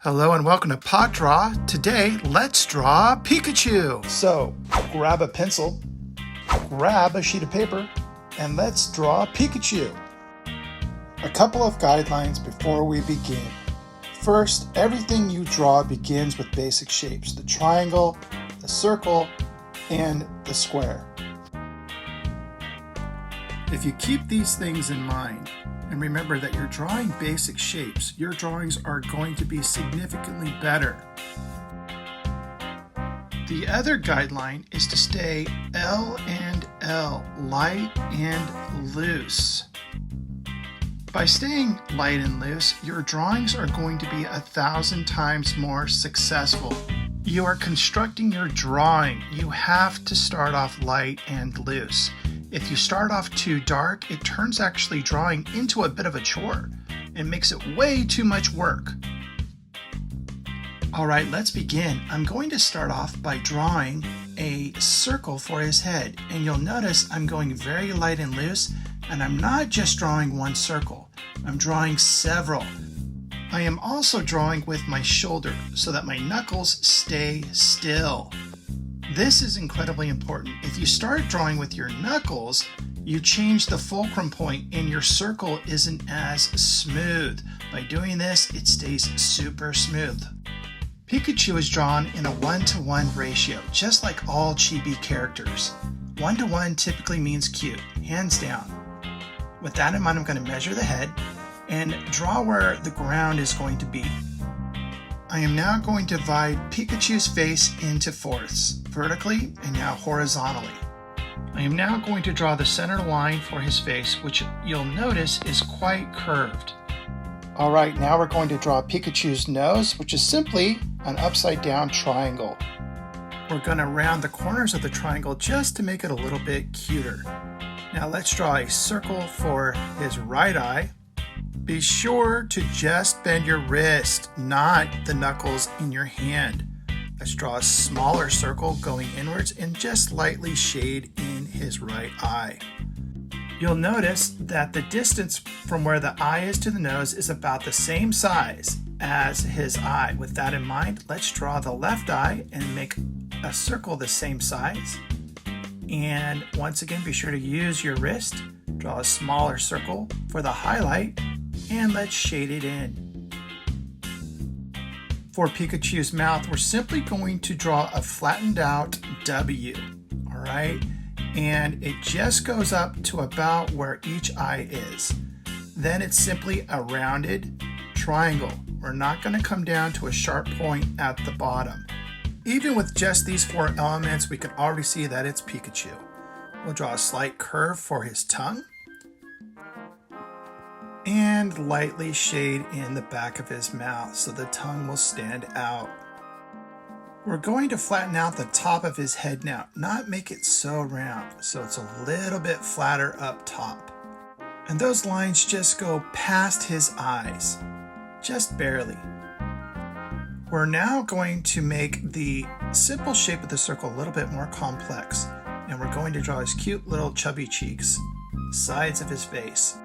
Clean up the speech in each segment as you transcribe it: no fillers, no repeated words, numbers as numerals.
Hello and welcome to Pot Draw. Today, let's draw Pikachu. So, grab a pencil, grab a sheet of paper, and let's draw Pikachu. A couple of guidelines before we begin. First, everything you draw begins with basic shapes: the triangle, the circle, and the square. If you keep these things in mind, and remember that you're drawing basic shapes, your drawings are going to be significantly better. The other guideline is to stay L and L, light and loose. By staying light and loose, your drawings are going to be 1,000 times more successful. You are constructing your drawing. You have to start off light and loose. If you start off too dark, it turns actually drawing into a bit of a chore and makes it way too much work. All right, let's begin. I'm going to start off by drawing a circle for his head. And you'll notice I'm going very light and loose, and I'm not just drawing one circle. I'm drawing several. I am also drawing with my shoulder so that my knuckles stay still. This is incredibly important. If you start drawing with your knuckles, you change the fulcrum point and your circle isn't as smooth. By doing this, it stays super smooth. Pikachu is drawn in a 1-to-1 ratio, just like all chibi characters. 1-to-1 typically means cute, hands down. With that in mind, I'm going to measure the head and draw where the ground is going to be. I am now going to divide Pikachu's face into fourths, vertically and now horizontally. I am now going to draw the center line for his face, which you'll notice is quite curved. Alright, now we're going to draw Pikachu's nose, which is simply an upside down triangle. We're going to round the corners of the triangle just to make it a little bit cuter. Now let's draw a circle for his right eye. Be sure to just bend your wrist, not the knuckles in your hand. Let's draw a smaller circle going inwards and just lightly shade in his right eye. You'll notice that the distance from where the eye is to the nose is about the same size as his eye. With that in mind, let's draw the left eye and make a circle the same size. And once again, be sure to use your wrist. Draw a smaller circle for the highlight. And let's shade it in. For Pikachu's mouth, we're simply going to draw a flattened out W, all right? And it just goes up to about where each eye is. Then it's simply a rounded triangle. We're not going to come down to a sharp point at the bottom. Even with just these four elements, we can already see that it's Pikachu. We'll draw a slight curve for his tongue, and lightly shade in the back of his mouth so the tongue will stand out. We're going to flatten out the top of his head now, not make it so round, so it's a little bit flatter up top. And those lines just go past his eyes, just barely. We're now going to make the simple shape of the circle a little bit more complex, and we're going to draw his cute little chubby cheeks, sides of his face.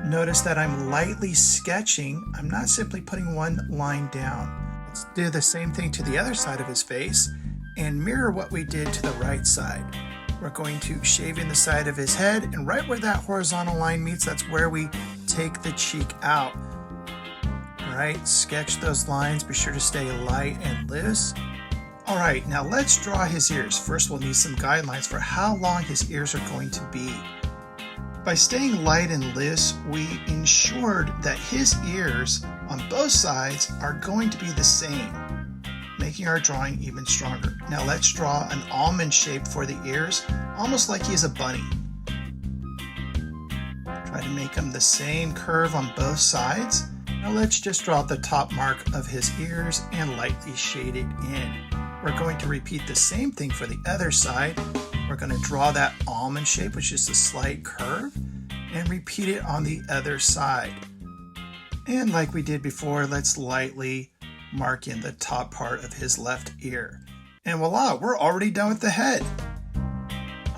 Notice that I'm lightly sketching. I'm not simply putting one line down. Let's do the same thing to the other side of his face and mirror what we did to the right side. We're going to shave in the side of his head, and right where that horizontal line meets, that's where we take the cheek out. All right, sketch those lines. Be sure to stay light and loose. All right, now let's draw his ears. First, we'll need some guidelines for how long his ears are going to be. By staying light and loose, we ensured that his ears on both sides are going to be the same, making our drawing even stronger. Now let's draw an almond shape for the ears, almost like he's a bunny. Try to make them the same curve on both sides. Now let's just draw the top mark of his ears and lightly shade it in. We're going to repeat the same thing for the other side. We're going to draw that almond shape, which is a slight curve, and repeat it on the other side. And like we did before, let's lightly mark in the top part of his left ear. And voila, we're already done with the head.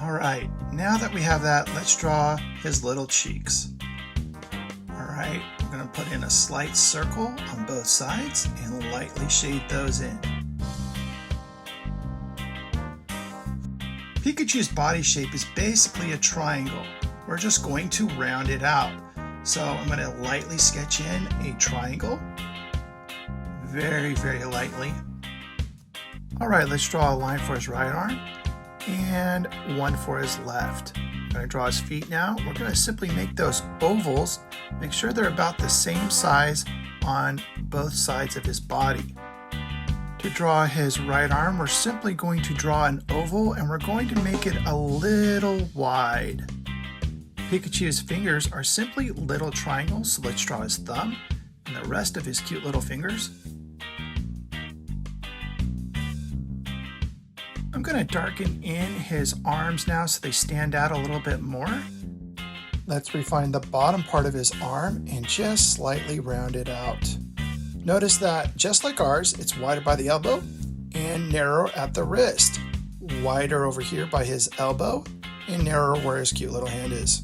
All right, now that we have that, let's draw his little cheeks. All right. right, we're going to put in a slight circle on both sides and lightly shade those in. Pikachu's body shape is basically a triangle. We're just going to round it out. So I'm going to lightly sketch in a triangle. Very, very lightly. All right, let's draw a line for his right arm and one for his left. I'm going to draw his feet now. We're going to simply make those ovals. Make sure they're about the same size on both sides of his body. To draw his right arm, we're simply going to draw an oval and we're going to make it a little wide. Pikachu's fingers are simply little triangles, so let's draw his thumb and the rest of his cute little fingers. I'm going to darken in his arms now so they stand out a little bit more. Let's refine the bottom part of his arm and just slightly round it out. Notice that, just like ours, it's wider by the elbow and narrower at the wrist. Wider over here by his elbow and narrower where his cute little hand is.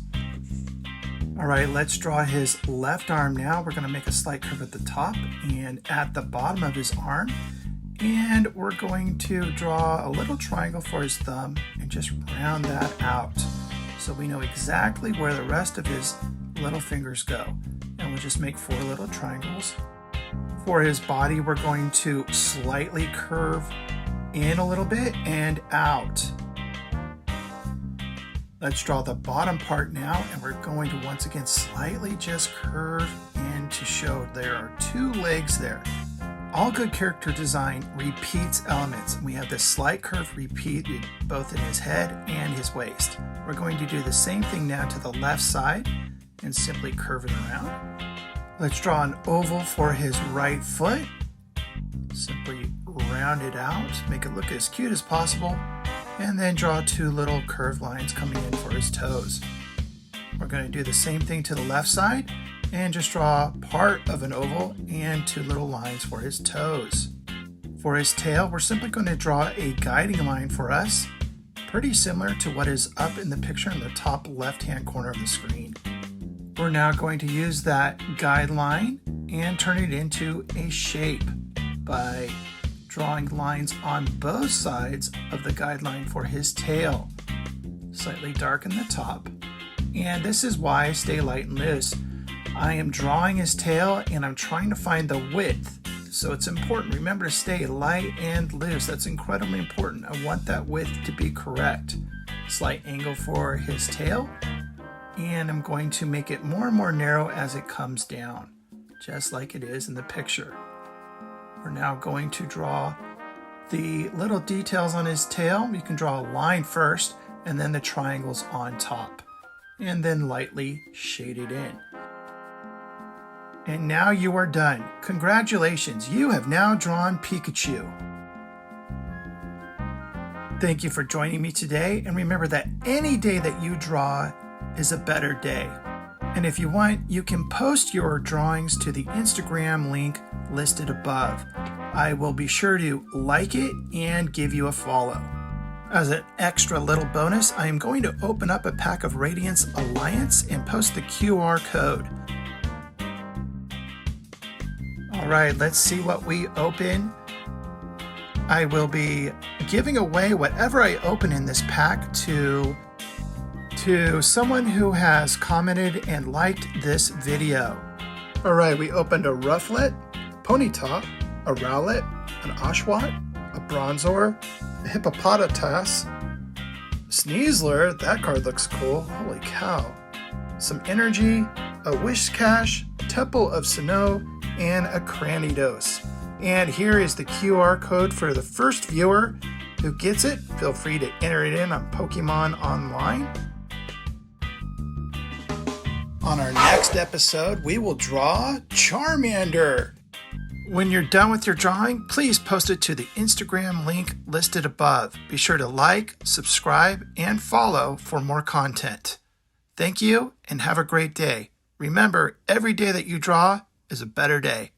All right, let's draw his left arm now. We're going to make a slight curve at the top and at the bottom of his arm. And we're going to draw a little triangle for his thumb and just round that out so we know exactly where the rest of his little fingers go. And we'll just make 4 little triangles. For his body, we're going to slightly curve in a little bit and out. Let's draw the bottom part now, and we're going to once again slightly just curve in to show there are 2 legs there. All good character design repeats elements. We have this slight curve repeated both in his head and his waist. We're going to do the same thing now to the left side and simply curve it around. Let's draw an oval for his right foot. Simply round it out, make it look as cute as possible, and then draw 2 little curved lines coming in for his toes. We're going to do the same thing to the left side and just draw part of an oval and 2 little lines for his toes. For his tail, we're simply going to draw a guiding line for us, pretty similar to what is up in the picture in the top left-hand corner of the screen. We're now going to use that guideline and turn it into a shape by drawing lines on both sides of the guideline for his tail. Slightly darken the top. And this is why I stay light and loose. I am drawing his tail and I'm trying to find the width. So it's important. Remember to stay light and loose. That's incredibly important. I want that width to be correct. Slight angle for his tail. And I'm going to make it more and more narrow as it comes down, just like it is in the picture. We're now going to draw the little details on his tail. You can draw a line first and then the triangles on top, and then lightly shade it in. And now you are done. Congratulations, you have now drawn Pikachu. Thank you for joining me today, and remember that any day that you draw is a better day. And if you want, you can post your drawings to the Instagram link listed above. I will be sure to like it and give you a follow. As an extra little bonus, I am going to open up a pack of Radiance Alliance and post the QR code. All right, let's see what we open. I will be giving away whatever I open in this pack to someone who has commented and liked this video. All right, we opened a Rufflet, Ponyta, a Rowlet, an Oshawott, a Bronzor, a Hippopotamus, Sneasler, that card looks cool, holy cow, some Energy, a Wishcash, Temple of Sinnoh, and a Cranidos. And here is the QR code for the first viewer who gets it. Feel free to enter it in on Pokemon Online. On our next episode, we will draw Charmander. When you're done with your drawing, please post it to the Instagram link listed above. Be sure to like, subscribe, and follow for more content. Thank you and have a great day. Remember, every day that you draw is a better day.